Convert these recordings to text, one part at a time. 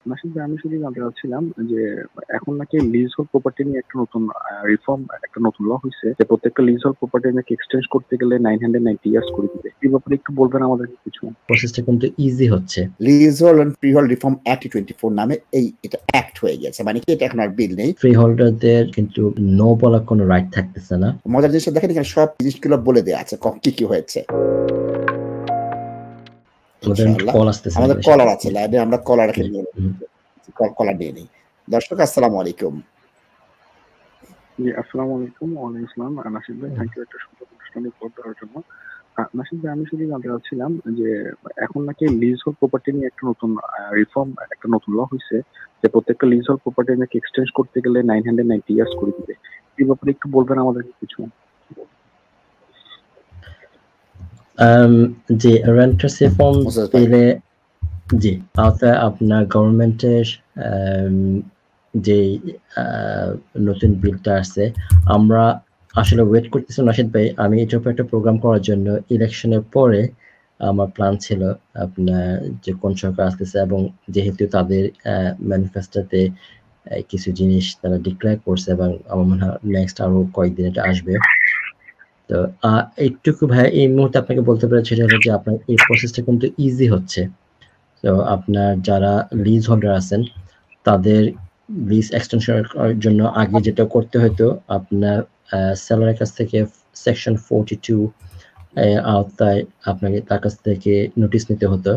নাসিদ ভাই, আমি শুধু জানতে চাচ্ছিলাম যে এখন নাকি লিজ হোল্ড প্রপার্টি নিয়ে একটা নতুন রিফর্ম, একটা নতুন ল হয়েছে যে প্রত্যেকটা লিজ হোল্ড প্রপার্টি নাকি এক্সচেঞ্জ করতে গেলে 990 ইয়ার্স করে দিবে। এই ব্যাপারে একটু বলবেন আমাদের কিছু? প্রসেসটা কিন্তু ইজি হচ্ছে। Leasehold and freehold reform act 24 নামে এটা অ্যাক্ট হয়ে গেছে, মানে কি এটা এখন আর বিল নেই। ফ্রি হোল্ডারদের কিন্তু নো বলার কোনো রাইট থাকতেছে না। মজার জিনিসটা দেখেন, এখানে সব জিনিসগুলো বলে দেওয়া আছে কি কি হয়েছে। আমাদের কলার আছে লাইভে, আমরা কলারকে নিয়ে কলার নিয়ে নিই। দর্শক আসসালামু আলাইকুম। জি, আসসালামু আলাইকুম। ওয়ালাইকুম আসসালাম নাসিদ ভাই, থ্যাংক ইউ একটা সুন্দর অনুষ্ঠানে পড় দেওয়ার জন্য। নাসিদ ভাই, আমি শুধু জানতে চাচ্ছিলাম যে এখন নাকি লিজ হোল্ড প্রপার্টি নিয়ে একটা নতুন রিফর্ম, একটা নতুন ল হয়েছে যে প্রত্যেকটা লিজ হোল্ড প্রপার্টি নাকি এক্সচেঞ্জ করতে গেলে 990 ইয়ার্স করে দিবে। এই ব্যাপারে একটু বলবেন আমাদের কিছু? যে রেন্টার্স রিফর্ম বিলে জি আওতায় আপনার গভর্নমেন্টের যে নতুন বিলটা আছে, আমরা আসলে ওয়েট করতেছি নাশিদ ভাই। আমি এটার উপর একটা প্রোগ্রাম করার জন্য ইলেকশনের পরে আমার প্ল্যান ছিল আপনার যে কোন সরকার আসতেছে, এবং যেহেতু তাদের ম্যানিফেস্টোতে কিছু জিনিস তারা ডিক্লেয়ার করছে এবং আমার মনে হয় নেক্সট আরো কয়েকদিন এটা আসবে। তো এইটুকু ভাই এই মুহূর্তে আপনাকে বলতে পারি সেটা হলো যে আপনার এই প্রসেসটা কিন্তু ইজি হচ্ছে। তো আপনার যারা লিজ হোল্ডার আছেন তাদের লিজ এক্সটেনশনের জন্য আগে যেটা করতে হতো, আপনার সেলারের কাছ থেকে সেকশন 42 আওতায় আপনাকে তার কাছ থেকে নোটিশ নিতে হতো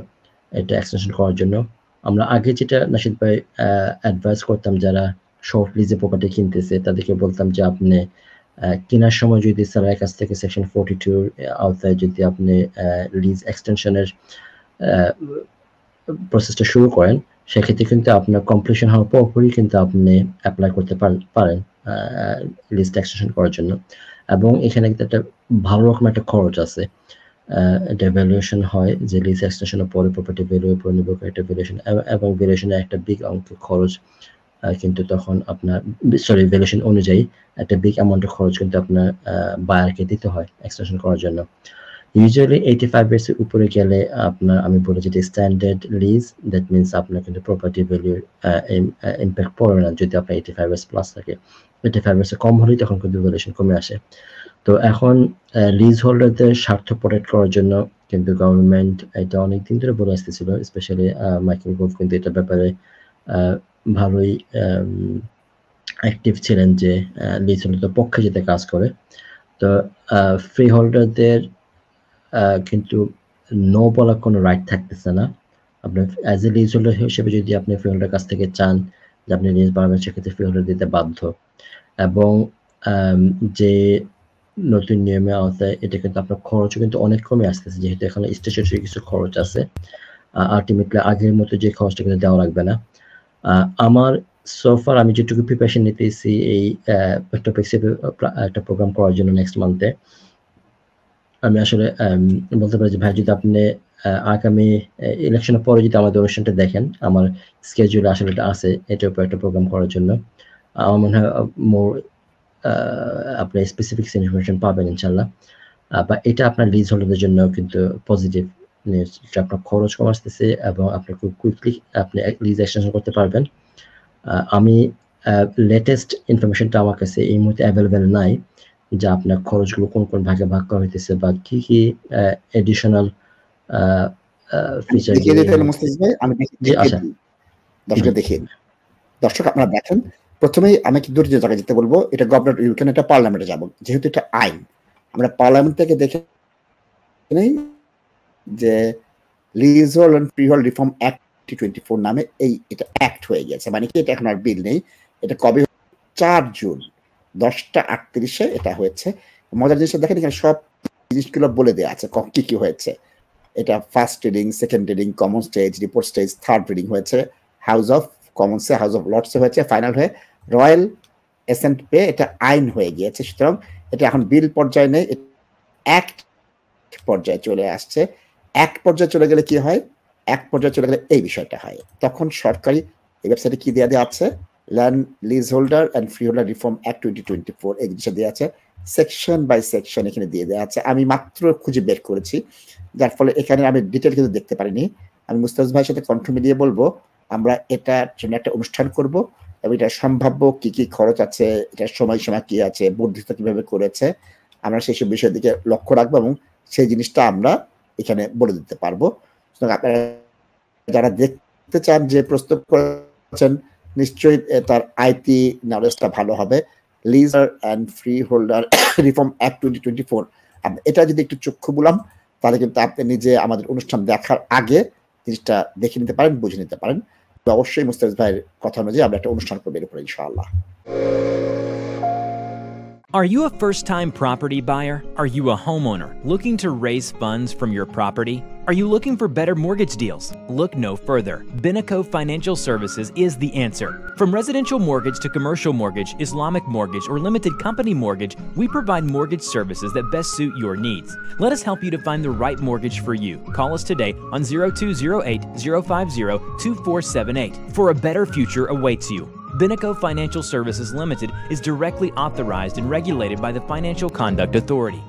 এটা এক্সটেনশন করার জন্য। আমরা আগে যেটা নাশিদ ভাই অ্যাডভাইস করতাম যারা শর্ট লিজে প্রপার্টি কিনতেছে, তাদেরকে বলতাম যে আপনি কেনার সময় যদি সেলারের কাছ থেকে সেকশন 42 আওতায় যদি আপনি লিজ এক্সটেনশনের প্রসেসটা শুরু করেন, সেক্ষেত্রে কিন্তু আপনার কমপ্লিশন হওয়ার পরপরই কিন্তু আপনি অ্যাপ্লাই করতে পারেন লিজ এক্সটেনশন করার জন্য। এবং এখানে কিন্তু একটা ভালো রকম একটা খরচ আছে। এটা ভ্যালুয়েশন হয় যে লিজ এক্সটেনশনের পরে প্রপার্টি ভ্যালুর উপর নির্ভর করে একটা ভ্যালুয়েশন, এবং ভ্যালুয়েশনের একটা বিগ অঙ্কের খরচ কিন্তু তখন আপনার ভ্যালুয়েশন অনুযায়ী একটা বিগ অ্যামাউন্টের খরচ কিন্তু আপনার বায়ারকে দিতে হয় এক্সটেনশন করার জন্য। ইউজুয়ালি 85 ইয়ার্স এর উপরে গেলে আপনার, আমি বলি যেটা স্ট্যান্ডার্ড লিজ, দ্যাট মিনস আপনার কিন্তু প্রপার্টি ভ্যালুর ইম্প্যাক্ট পড়ে না যদি আপনার 85 ইয়ার্স প্লাস থাকে। 85 ইয়ার্স কম হলেই তখন কিন্তু ভ্যালুয়েশন কমে আসে। তো এখন লিজ হোল্ডারদের স্বার্থ প্রোটেক্ট করার জন্য কিন্তু গভর্নমেন্ট এটা অনেকদিন ধরে বলে আসতেছিল, স্পেশালি মাইকেল গোভ কিন্তু এটার ব্যাপারে ভালোই অ্যাক্টিভ ছিলেন যে লিজ হোল্ডারদের পক্ষে যেতে কাজ করে। তো ফ্রি হোল্ডারদের কিন্তু নো বলার কোনো রাইট থাকতেছে না। আপনার অ্যাজ এ লিজ হোল্ডার হিসেবে যদি আপনি ফ্রি হোল্ডার কাছ থেকে চান যে আপনি লিজ বাড়াবেন, সেক্ষেত্রে ফ্রি হোল্ডার দিতে বাধ্য। এবং যে নতুন নিয়মের আওতায় এটা কিন্তু আপনার খরচও কিন্তু অনেক কমে আসতেছে, যেহেতু এখানে স্টেশনারি কিছু খরচ আছে। আলটিমেটলি আগের মতো যে খরচটা কিন্তু দেওয়া লাগবে না। আমার সোফার আমি যেটুকু প্রিপারেশন নিতেছি এই টপিক্স একটা প্রোগ্রাম করার জন্য নেক্সট মান্থে, আমি আসলে বলতে পারি যে ভাই যদি আপনি আগামী ইলেকশনের পরে যদি আমাদের অনুষ্ঠানটা দেখেন, আমার স্কেজুলে আসলে এটা আছে এটার উপর একটা প্রোগ্রাম করার জন্য। আমার মনে হয় মোর আপনি স্পেসিফিক ইনফরমেশন পাবেন ইনশাল্লাহ। বা এটা আপনার লিজ হোল্ডারদের জন্য কিন্তু পজিটিভ নিউজ, যেটা আপনার খরচ কম আসতেছে এবং আপনি খুব কুইকলি আপনি লিজ এক্সটেনশন করতে পারবেন। আমি লেটেস্ট ইনফরমেশনটা আমার কাছে এই মুহূর্তে অ্যাভেলেবেল নাই যে আপনার খরচগুলো কোন কোন ভাগে ভাগ করা হইতেছে বা কি কি এডিশনাল ফিচার দর্শক আপনারা দেখেন। প্রথমেই আমি কি দুটো জায়গায় যেতে বলবো, এটা গভর্নমেন্ট ইউকেন, এটা পার্লামেন্টে যাব, যেহেতু এটা আইন। আমরা পার্লামেন্ট থেকে দেখে নেই যে leasehold and freehold reform act 24 নামে এটা অ্যাক্ট হয়ে গেছে, মানে কি এটা এখন আর বিল নেই। এটা কবে? 4 জুন 10:38 এটা হয়েছে। মজার জিনিসটা দেখেন, এখানে সব জিনিসগুলো বলে দেওয়া আছে কি কি হয়েছে। এটা first reading, second reading, common stage, report stage, third reading হয়েছে, হাউস অফ কমন্সে, হাউস অফ লর্ডসে হয়েছে, ফাইনাল হয়ে রয়্যাল অ্যাসেন্ট পেয়ে এটা আইন হয়ে গিয়েছে। সুতরাং এটা এখন বিল পর্যায়ে নেই, অ্যাক্ট পর্যায়ে চলে আসছে। এক পর্যায়ে চলে গেলে কি হয়? এক পর্যায়ে চলে গেলে এই বিষয়টা হয়। তখন সরকারি এই ওয়েবসাইটে কি দেওয়া আছে? Land lease holder and free holder reform act 2024 এই জিনিসটা দেওয়া আছে, সেকশন বাই সেকশন এখানে দিয়ে দেওয়া আছে। আমি মাত্র খুঁজে বের করেছি, যার ফলে এখানে আমি ডিটেল কিন্তু দেখতে পারিনি। আমি মুস্তাফিজ ভাইয়ের সাথে কণ্ঠ মিলিয়ে বলবো আমরা এটার জন্য একটা অনুষ্ঠান করব এবং এটা সম্ভাব্য কি কি খরচ আছে, এটার সময়সীমা কি আছে, বর্ধিত কিভাবে করেছে, আমরা সেই সব বিষয়ের দিকে লক্ষ্য রাখবো এবং সেই জিনিসটা আমরা এখানে বলে দিতে পারবো। সুতরাং আপনারা যারা দেখতে চান যে প্রস্তুত করেছেন, নিশ্চয়ই তার আইটি নলেজটা ভালো হবে। Leaser and free holder reform act 2024, এটা যদি একটু চক্ষু বুলাম তাহলে কিন্তু আপনি নিজে আমাদের অনুষ্ঠান দেখার আগে জিনিসটা দেখে নিতে পারেন, বুঝে নিতে পারেন। তো অবশ্যই মুস্তাফিজ ভাইয়ের কথা অনুযায়ী আমরা একটা অনুষ্ঠান করবো এর উপরে ইনশাআল্লাহ। Are you a first-time property buyer? Are you a homeowner looking to raise funds from your property? Are you looking for better mortgage deals? Look no further. Binaco Financial Services is the answer. From residential mortgage to commercial mortgage, Islamic mortgage, or limited company mortgage, we provide mortgage services that best suit your needs. Let us help you to find the right mortgage for you. Call us today on 0208-050-2478 for a better future awaits you. Binaco Financial Services Limited is directly authorized and regulated by the Financial Conduct Authority.